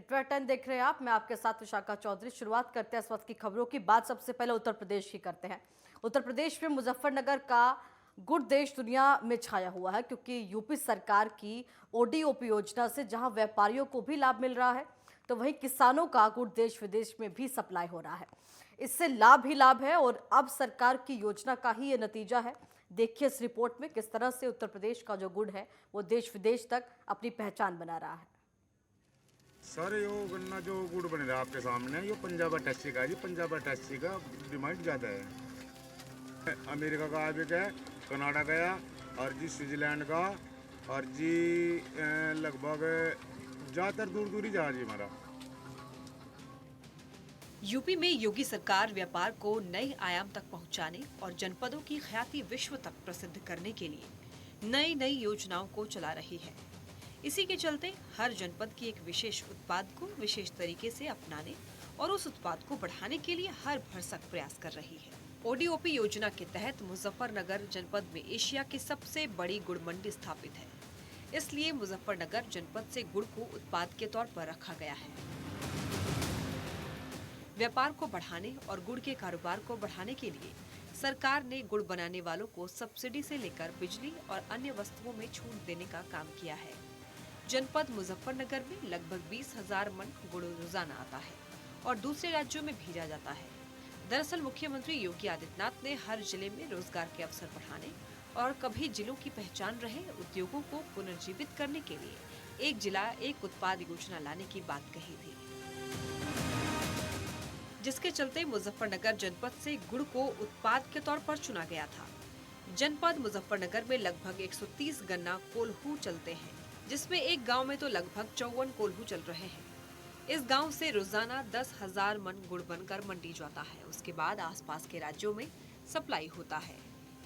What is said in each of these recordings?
इटवा 10 देख रहे हैं आप। मैं आपके साथ विशाखा चौधरी। शुरुआत करते हैं इस वक्त की खबरों की। बात सबसे पहले उत्तर प्रदेश की करते हैं। उत्तर प्रदेश में मुजफ्फरनगर का गुड़ देश दुनिया में छाया हुआ है, क्योंकि यूपी सरकार की ओडीओपी योजना से जहां व्यापारियों को भी लाभ मिल रहा है, तो वहीं किसानों का गुड़ देश विदेश में भी सप्लाई हो रहा है। इससे लाभ ही लाभ है और अब सरकार की योजना का ही ये नतीजा है। देखिए इस रिपोर्ट में किस तरह से उत्तर प्रदेश का जो गुड़ है वो देश विदेश तक अपनी पहचान बना रहा है। सर यो गन्ना जो गुड़ बन रहा है आपके सामने, ये पंजाब अटैची का है जी। पंजाब अटैची का डिमांड ज़्यादा है। अमेरिका का भी है, कनाडा गया और जी स्विट्जरलैंड का और जी लगभग ज़्यादातर दूर दूर ही जा जी हमारा। यूपी में योगी सरकार व्यापार को नए आयाम तक पहुंचाने और जनपदों की ख्याति विश्व तक प्रसिद्ध करने के लिए नई नई योजनाओं को चला रही है। इसी के चलते हर जनपद की एक विशेष उत्पाद को विशेष तरीके से अपनाने और उस उत्पाद को बढ़ाने के लिए हर भरसक प्रयास कर रही है। ओडीओपी योजना के तहत मुजफ्फरनगर जनपद में एशिया की सबसे बड़ी गुड़ मंडी स्थापित है। इसलिए मुजफ्फरनगर जनपद से गुड़ को उत्पाद के तौर पर रखा गया है। व्यापार को बढ़ाने और गुड़ के कारोबार को बढ़ाने के लिए सरकार ने गुड़ बनाने वालों को सब्सिडी से लेकर बिजली और अन्य वस्तुओं में छूट देने का काम किया है। जनपद मुजफ्फरनगर में लगभग 20,000 मन गुड़ रोजाना आता है और दूसरे राज्यों में भेजा जाता है। दरअसल मुख्यमंत्री योगी आदित्यनाथ ने हर जिले में रोजगार के अवसर बढ़ाने और कभी जिलों की पहचान रहे उद्योगों को पुनर्जीवित करने के लिए एक जिला एक उत्पाद योजना लाने की बात कही थी, जिसके चलते मुजफ्फरनगर जनपद से गुड़ को उत्पाद के तौर पर चुना गया था। जनपद मुजफ्फरनगर में लगभग 130 गन्ना कोल्हू चलते हैं, जिसमें एक गांव में तो लगभग 54 कोल्हू चल रहे हैं। इस गांव से रोजाना 10,000 मन गुड़ बनकर मंडी जाता है। उसके बाद आसपास के राज्यों में सप्लाई होता है।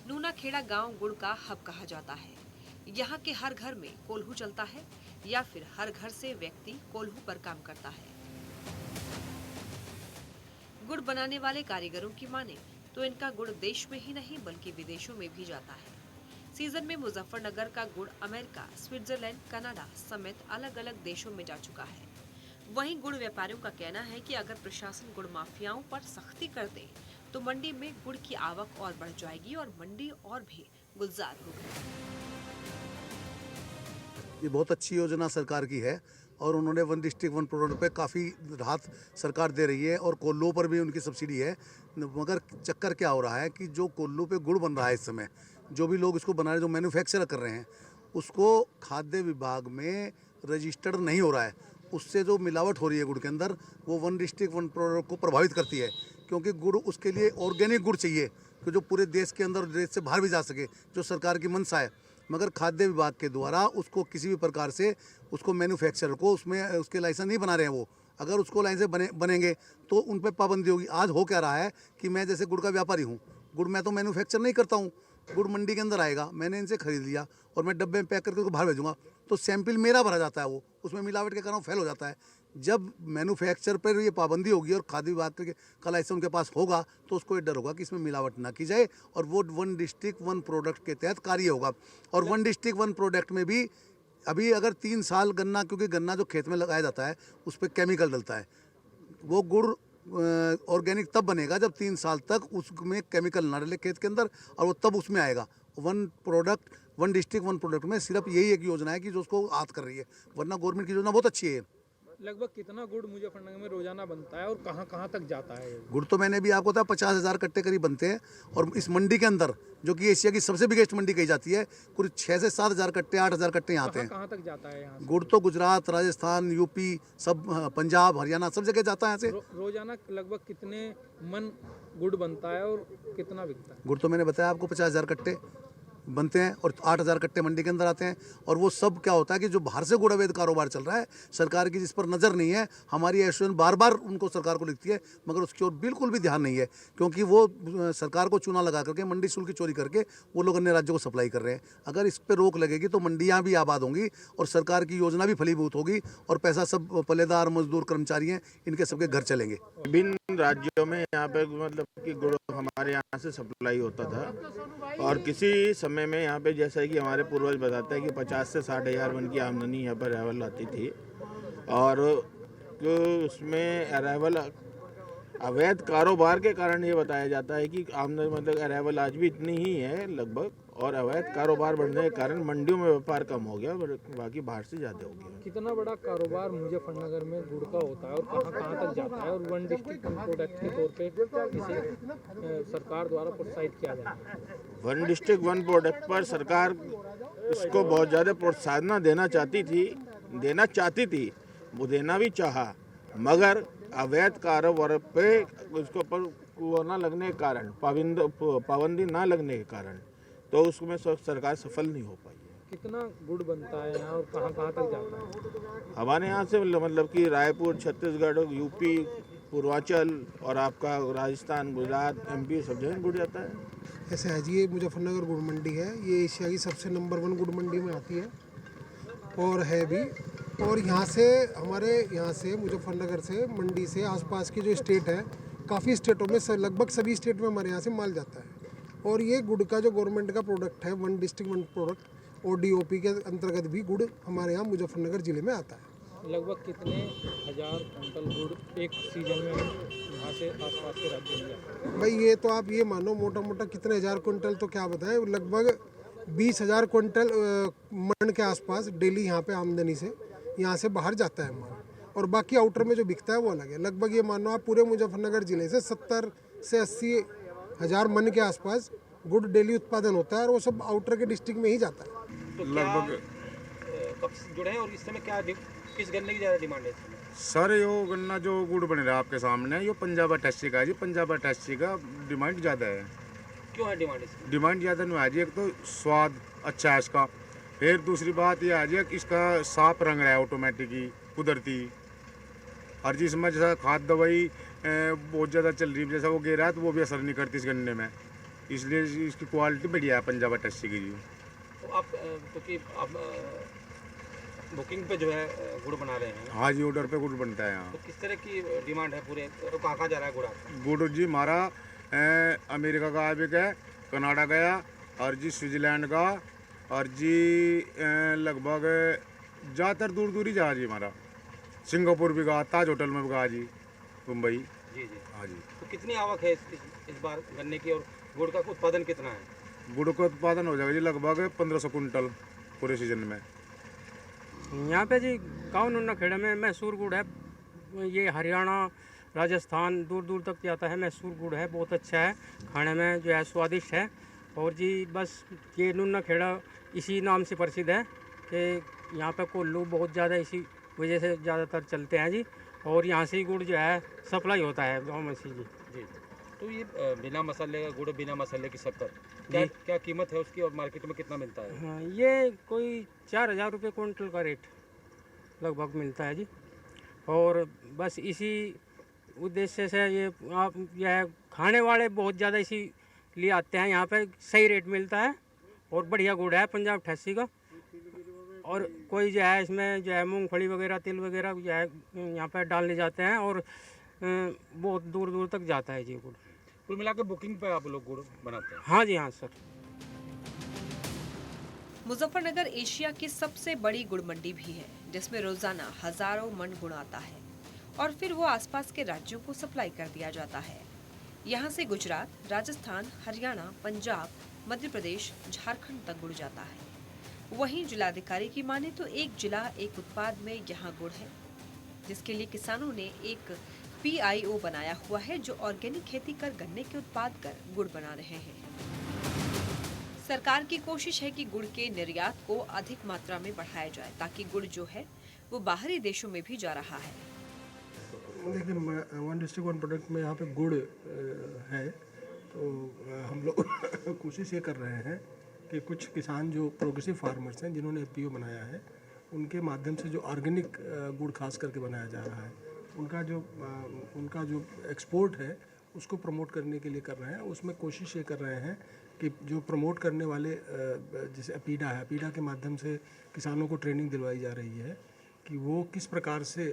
नूनाखेड़ा गांव गुड़ का हब कहा जाता है। यहाँ के हर घर में कोल्हू चलता है या फिर हर घर से व्यक्ति कोल्हू पर काम करता है। गुड़ बनाने वाले कारीगरों की माने तो इनका गुड़ देश में ही नहीं बल्कि विदेशों में भी जाता है। सीजन में मुजफ्फरनगर का गुड़ अमेरिका, स्विट्जरलैंड, कनाडा समेत अलग अलग देशों में जा चुका है। वहीं गुड़ व्यापारियों का कहना है कि अगर प्रशासन गुड़ माफियाओं पर सख्ती कर दे तो मंडी में गुड़ की आवक और बढ़ जाएगी और मंडी और भी गुलजार होगी। ये बहुत अच्छी योजना सरकार की है और उन्होंने वन डिस्ट्रिक्ट वन प्रोडक्ट पे काफ़ी राहत सरकार दे रही है और कोल्लू पर भी उनकी सब्सिडी है। मगर चक्कर क्या हो रहा है कि जो कोल्लू पे गुड़ बन रहा है इस समय, जो भी लोग इसको बना रहे, जो मैन्युफैक्चर कर रहे हैं, उसको खाद्य विभाग में रजिस्टर्ड नहीं हो रहा है। उससे जो मिलावट हो रही है गुड़ के अंदर, वो वन डिस्ट्रिक्ट वन प्रोडक्ट को प्रभावित करती है, क्योंकि गुड़ उसके लिए ऑर्गेनिक गुड़ चाहिए कि जो पूरे देश के अंदर और देश से बाहर भी जा सके, जो सरकार की मंशा है। मगर खाद्य विभाग के द्वारा उसको किसी भी प्रकार से उसको मैन्युफैक्चरर को उसमें उसके लाइसेंस नहीं बना रहे हैं। वो अगर उसको लाइसेंस बनेंगे तो उन पर पाबंदी होगी। आज हो क्या रहा है कि मैं जैसे गुड़ का व्यापारी हूँ, गुड़ मैं तो मैन्युफैक्चर नहीं करता हूँ, गुड़ मंडी के अंदर आएगा, मैंने इनसे खरीद लिया और मैं डब्बे में पैक करके उसको बाहर भेजूंगा, तो सैंपल मेरा भरा जाता है, वो उसमें मिलावट के कारण फेल हो जाता है। जब मैन्युफैक्चर पर ये पाबंदी होगी और खाद्य विभाग का लाइसेंस उनके पास होगा तो उसको ये डर होगा कि इसमें मिलावट ना की जाए और वो वन डिस्ट्रिक्ट वन प्रोडक्ट के तहत कार्य होगा। और वन डिस्ट्रिक्ट वन प्रोडक्ट में भी अभी अगर 3 साल गन्ना, क्योंकि गन्ना जो खेत में लगाया जाता है उस पर केमिकल डलता है, वो गुड़ ऑर्गेनिक तब बनेगा जब 3 साल तक उसमें केमिकल ना डले खेत के अंदर, और वो तब उसमें आएगा। One product one district one product में सिर्फ यही एक योजना है कि जो उसको हाथ कर रही है, वरना गवर्नमेंट की योजना बहुत अच्छी है। लगभग कितना गुड़ मुजफ्फरनगर में रोजाना बनता है और कहाँ कहाँ तक जाता है? गुड़ तो मैंने भी आपको बताया 50,000 कट्टे करीब बनते हैं, और इस मंडी के अंदर जो कि एशिया की सबसे बिगेस्ट मंडी कही जाती है, कुछ 6 से 7,000 कट्टे 8,000 कट्टे यहाँ आते हैं। कहाँ तक जाता है यहाँ से? गुड़ तो गुजरात, राजस्थान, यूपी, सब पंजाब, हरियाणा सब जगह जाता है यहाँ से। रोजाना लगभग कितने मन गुड़ बनता है और कितना बिकता है? गुड़ तो मैंने बताया आपको 50,000 कट्टे बनते हैं और 8,000 कट्टे मंडी के अंदर आते हैं। और वो सब क्या होता है कि जो बाहर से गुड़ अवैध कारोबार चल रहा है, सरकार की जिस पर नज़र नहीं है, हमारी एसोसिएशन बार बार उनको सरकार को लिखती है, मगर उसकी ओर बिल्कुल भी ध्यान नहीं है, क्योंकि वो सरकार को चूना लगा करके मंडी शुल्क की चोरी करके वो लोग अन्य राज्यों को सप्लाई कर रहे हैं। अगर इस पर रोक लगेगी तो मंडियाँ भी आबाद होंगी और सरकार की योजना भी फलीभूत होगी और पैसा सब पल्लेदार, मजदूर, कर्मचारी हैं, इनके सबके घर चलेंगे। विभिन्न राज्यों में यहाँ पे मतलब कि गुड़ हमारे यहाँ से सप्लाई होता था और किसी समय में यहाँ पे जैसा कि हमारे पूर्वज बताते हैं कि 50 से 60 हज़ार मन की आमदनी यहाँ पर अवेल आती थी। और उसमें अराइवल अवैध कारोबार के कारण ये बताया जाता है कि आमदनी मतलब अराइवल आज भी इतनी ही है लगभग, और अवैध कारोबार बढ़ने के कारण मंडियों में व्यापार कम हो गया, बाकी बाहर से ज़्यादा हो गया। कितना बड़ा कारोबार मुजफ्फरनगर में गुड़ का होता है और कहाँ कहाँ तक जाता है, और वन डिस्ट्रिक्ट वन प्रोडक्ट के तौर पे इसे सरकार द्वारा प्रोत्साहित किया जा रहा है? वन डिस्ट्रिक्ट वन प्रोडक्ट पर सरकार इसको बहुत ज़्यादा प्रोत्साहन देना चाहती थी, वो देना भी चाहा, मगर अवैध कारोबार पे उसके ऊपर वो ना लगने के कारण, पाबंदी ना लगने के कारण, तो उसमें सरकार सफल नहीं हो पाई है। कितना गुड़ बनता है यहाँ और कहाँ कहाँ तक जाता है? हमारे यहाँ से मतलब कि रायपुर, छत्तीसगढ़, यूपी, पूर्वांचल और आपका राजस्थान, गुजरात, एमपी सब जगह गुड़ जाता है। ऐसे है जी, ये मुजफ्फरनगर गुड़ मंडी है, ये एशिया की सबसे नंबर 1 गुड़ मंडी में आती है और है भी। और यहाँ से हमारे यहाँ से मुजफ्फरनगर से मंडी से आसपास की जो स्टेट है, काफ़ी स्टेटों में लगभग सभी स्टेट में हमारे यहाँ से माल जाता है। और ये गुड़ का जो गवर्नमेंट का प्रोडक्ट है, one district one product ODOP के अंतर्गत भी गुड़ हमारे यहाँ मुजफ्फरनगर ज़िले में आता है। लगभग कितने हजार क्विंटल गुड़ एक सीजन में यहाँ से आसपास के राज्यों में जाता है? भाई ये तो आप ये मानो मोटा मोटा कितने हज़ार क्विंटल तो क्या बताएं, लगभग 20,000 क्विंटल मन के आसपास डेली यहाँ पे आमदनी से यहाँ से बाहर जाता है माल। और बाकी आउटर में जो बिकता है वो अलग है। लगभग ये मानो आप पूरे मुजफ्फरनगर ज़िले से 70 से 80 हज़ार मन के आसपास गुड़ डेली उत्पादन होता है और वो सब आउटर के डिस्ट्रिक्ट में ही जाता है। तो लगभग कब से जुड़े हैं और इस समय क्या किस गन्ने की ज़्यादा डिमांड है इस समय? सर यो गन्ना जो गुड़ बन रहा है आपके सामने, ये पंजाब अटैची का है जी। पंजाब अटैची का डिमांड ज़्यादा है। क्यों है डिमांड इसकी? डिमांड ज़्यादा नहीं है जी, एक तो स्वाद अच्छा है इसका, फिर दूसरी बात ये है जी कि इसका साफ रंग है, ऑटोमेटिक ही कुदरती। और जिसमें जैसा खाद दवाई बहुत ज़्यादा चल रही है, जैसा वो गिरा है तो वो भी असर नहीं करती इस गन्ने में, इसलिए इसकी क्वालिटी बढ़िया है पंजाब अटैची की जी। तो आप क्योंकि आप बुकिंग पे जो है गुड़ बना रहे हैं, हाँ जी, ऑर्डर पे गुड़ बनता है यहाँ। तो किस तरह की डिमांड है पूरे, तो कहाँ कहाँ जा रहा है गुड़ आपका? गुड़ जी हमारा अमेरिका का भी है, कनाडा गया, और जी स्विट्ज़रलैंड का, और जी लगभग ज़्यादातर दूर दूर ही जा जी हमारा। सिंगापुर भी गया, ताज होटल में भी गया जी, मुंबई। जी जी। हाँ जी। तो कितनी आवक है इस बार गन्ने की, और गुड़ का उत्पादन कितना है? गुड़ का उत्पादन हो जाएगा जी लगभग 1500 कुंटल पूरे सीजन में। यहाँ पे जी गाँव नुन्ना खेड़े में मैसूर गुड़ है, ये हरियाणा राजस्थान दूर दूर तक जाता है। मैसूर गुड़ है, बहुत अच्छा है, खाने में जो है स्वादिष्ट है। और जी बस ये नुन्ना खेड़ा इसी नाम से प्रसिद्ध है कि यहाँ पे कोल्लू बहुत ज़्यादा इसी वजह से ज़्यादातर चलते हैं जी। और यहाँ से ही गुड़ जो है सप्लाई होता है गाँव में से जी। जी। तो ये बिना मसाले का गुड़, बिना मसाले की शक्कर, क्या कीमत है उसकी और मार्केट में कितना मिलता है? हाँ, ये कोई 4,000 रुपये क्विंटल का रेट लगभग मिलता है जी। और बस इसी उद्देश्य से ये आप यह खाने वाले बहुत ज़्यादा इसी लिए आते हैं। यहाँ पे सही रेट मिलता है और बढ़िया गुड़ है पंजाब 88 का। और कोई जो है इसमें जो है मूंगफली वगैरह, तिल वगैरह जो है यहाँ पर डालने जाते हैं और बहुत दूर दूर तक जाता है जी गुड़। कुल मिलाकर बुकिंग पे आप लोग गुड़ बनाते हैं? हाँ जी, हाँ सर। मुजफ्फरनगर एशिया की सबसे बड़ी गुड़ मंडी भी है, जिसमें रोजाना हजारों मन गुड़ आता है और फिर वो आसपास के राज्यों को सप्लाई कर दिया जाता है। यहाँ से गुजरात, राजस्थान, हरियाणा, पंजाब, मध्य प्रदेश, झारखंड तक गुड़ जाता है। वहीं जिलाधिकारी की माने तो एक जिला एक उत्पाद में यहाँ गुड़ है, जिसके लिए किसानों ने एक PIO बनाया हुआ है, जो ऑर्गेनिक खेती कर गन्ने के उत्पाद कर गुड़ बना रहे हैं। सरकार की कोशिश है कि गुड़ के निर्यात को अधिक मात्रा में बढ़ाया जाए, ताकि गुड़ जो है वो बाहरी देशों में भी जा रहा है। देखिए, वन डिस्ट्रिक्ट वन प्रोडक्ट में यहाँ पे गुड़ है, तो हम लोग कोशिश ये कर रहे हैं कि कुछ किसान जो प्रोग्रेसिव फार्मर्स हैं, जिन्होंने FPO बनाया है, उनके माध्यम से जो ऑर्गेनिक गुड़ खास करके बनाया जा रहा है, उनका जो एक्सपोर्ट है उसको प्रमोट करने के लिए कर रहे हैं। उसमें कोशिश ये कर रहे हैं कि जो प्रमोट करने वाले जैसे अपीडा है, अपीडा के माध्यम से किसानों को ट्रेनिंग दिलवाई जा रही है कि वो किस प्रकार से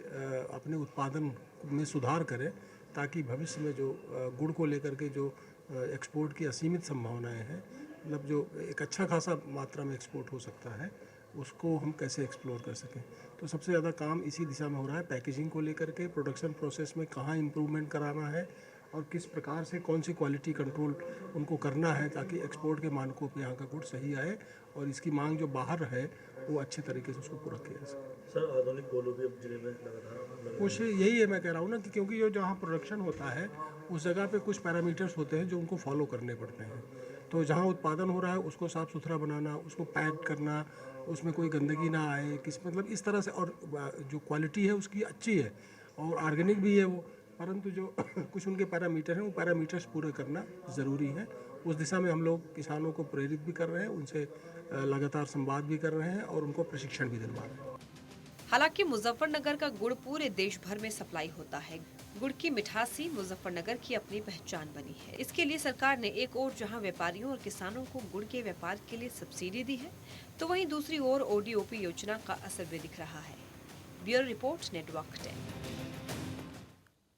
अपने उत्पादन में सुधार करें, ताकि भविष्य में जो गुड़ को लेकर के जो एक्सपोर्ट की असीमित संभावनाएं हैं, मतलब जो एक अच्छा खासा मात्रा में एक्सपोर्ट हो सकता है, उसको हम कैसे एक्सप्लोर कर सकें। तो सबसे ज़्यादा काम इसी दिशा में हो रहा है, पैकेजिंग को लेकर के, प्रोडक्शन प्रोसेस में कहाँ इम्प्रूवमेंट कराना है और किस प्रकार से कौन सी क्वालिटी कंट्रोल उनको करना है ताकि एक्सपोर्ट के मानकों पे यहाँ का गुड़ सही आए और इसकी मांग जो बाहर है वो अच्छे तरीके से उसको पूरा किया जा सके। सर आधुनिक कोल्हू भी अब जिले में लगातार कुछ यही है, मैं कह रहा हूँ ना कि क्योंकि जो जहाँ प्रोडक्शन होता है उस जगह पे कुछ पैरामीटर्स होते हैं जो उनको फॉलो करने पड़ते हैं। तो जहाँ उत्पादन हो रहा है उसको साफ़ सुथरा बनाना, उसको पैक करना, उसमें कोई गंदगी ना आए, किस मतलब इस तरह से, और जो क्वालिटी है उसकी अच्छी है और ऑर्गेनिक भी है वो, परंतु जो कुछ उनके पैरामीटर हैं वो पैरामीटर्स पूरे करना ज़रूरी है। उस दिशा में हम लोग किसानों को प्रेरित भी कर रहे हैं, उनसे लगातार संवाद भी कर रहे हैं और उनको प्रशिक्षण भी दिलवा रहे हैं। हालांकि मुजफ्फरनगर का गुड़ पूरे देश भर में सप्लाई होता है। गुड़ की मिठास ही मुजफ्फरनगर की अपनी पहचान बनी है। इसके लिए सरकार ने एक ओर जहां व्यापारियों और किसानों को गुड़ के व्यापार के लिए सब्सिडी दी है, तो वहीं दूसरी ओर ODOP योजना का असर भी दिख रहा है। Bureau report, network 10।